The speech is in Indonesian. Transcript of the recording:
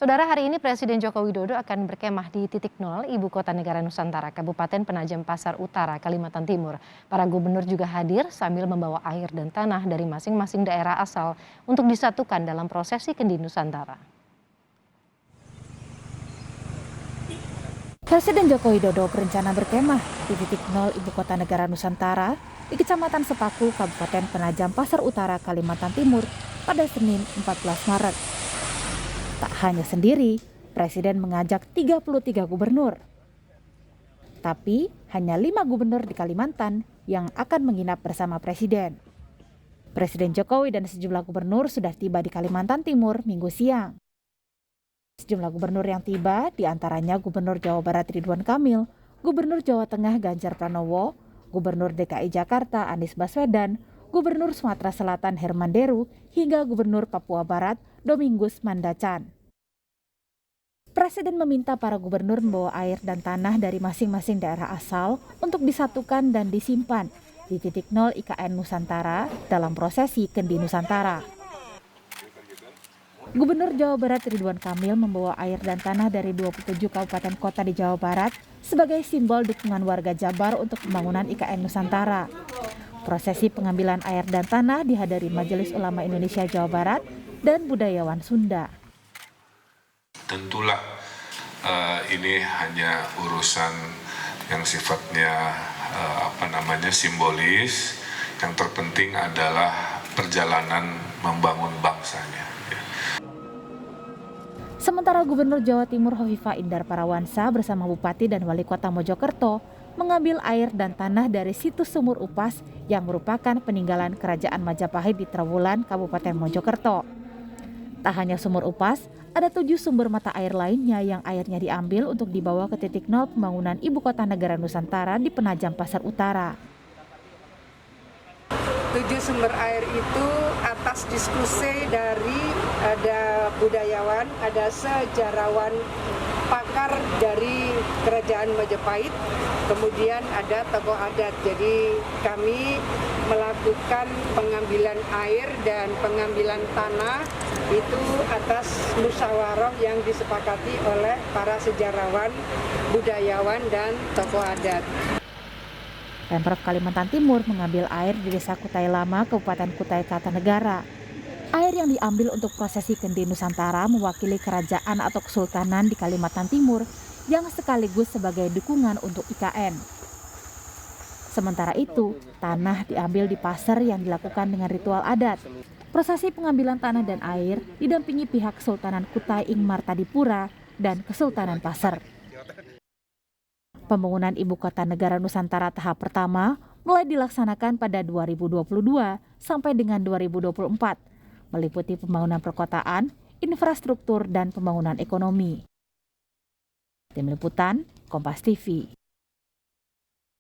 Saudara, hari ini Presiden Joko Widodo akan berkemah di titik nol Ibu Kota Negara Nusantara, Kabupaten Penajam Pasar Utara, Kalimantan Timur. Para gubernur juga hadir sambil membawa air dan tanah dari masing-masing daerah asal untuk disatukan dalam prosesi Kendi Nusantara. Presiden Joko Widodo berencana berkemah di titik nol Ibu Kota Negara Nusantara di Kecamatan Sepaku, Kabupaten Penajam Pasar Utara, Kalimantan Timur pada Senin 14 Maret. Tak hanya sendiri, Presiden mengajak 33 gubernur. Tapi hanya 5 gubernur di Kalimantan yang akan menginap bersama Presiden. Presiden Jokowi dan sejumlah gubernur sudah tiba di Kalimantan Timur Minggu siang. Sejumlah gubernur yang tiba diantaranya Gubernur Jawa Barat Ridwan Kamil, Gubernur Jawa Tengah Ganjar Pranowo, Gubernur DKI Jakarta Anies Baswedan, Gubernur Sumatera Selatan Herman Deru, hingga Gubernur Papua Barat Domingus Mandacan. Presiden meminta para gubernur membawa air dan tanah dari masing-masing daerah asal untuk disatukan dan disimpan di titik nol IKN Nusantara dalam prosesi Kendi Nusantara. Gubernur Jawa Barat Ridwan Kamil membawa air dan tanah dari 27 kabupaten kota di Jawa Barat sebagai simbol dukungan warga Jabar untuk pembangunan IKN Nusantara. Prosesi pengambilan air dan tanah dihadiri Majelis Ulama Indonesia Jawa Barat dan budayawan Sunda. Tentulah ini hanya urusan yang sifatnya simbolis. Yang terpenting adalah perjalanan membangun bangsanya. Sementara Gubernur Jawa Timur Hovifah Indar Parawansa bersama Bupati dan Wali Kota Mojokerto mengambil air dan tanah dari situs Sumur Upas yang merupakan peninggalan Kerajaan Majapahit di Trowulan, Kabupaten Mojokerto. Tak hanya Sumur Upas, ada 7 sumber mata air lainnya yang airnya diambil untuk dibawa ke titik nol pembangunan Ibu Kota Negara Nusantara di Penajam Pasar Utara. 7 sumber air itu atas diskusi dari ada budayawan, ada sejarawan, pakar dari Kerajaan Majapahit, kemudian ada tokoh adat. Jadi kami melakukan pengambilan air dan pengambilan tanah itu atas musyawarah yang disepakati oleh para sejarawan, budayawan, dan tokoh adat. Pemprov Kalimantan Timur mengambil air di Desa Kutai Lama, Kabupaten Kutai Kartanegara. Air yang diambil untuk prosesi Kendi Nusantara mewakili kerajaan atau kesultanan di Kalimantan Timur yang sekaligus sebagai dukungan untuk IKN. Sementara itu, tanah diambil di pasar yang dilakukan dengan ritual adat. Prosesi pengambilan tanah dan air didampingi pihak Kesultanan Kutai Ing Martadipura dan Kesultanan Pasar. Pembangunan Ibu Kota Negara Nusantara tahap pertama mulai dilaksanakan pada 2022 sampai dengan 2024, meliputi pembangunan perkotaan, infrastruktur, dan pembangunan ekonomi. Tim Liputan, Kompas TV.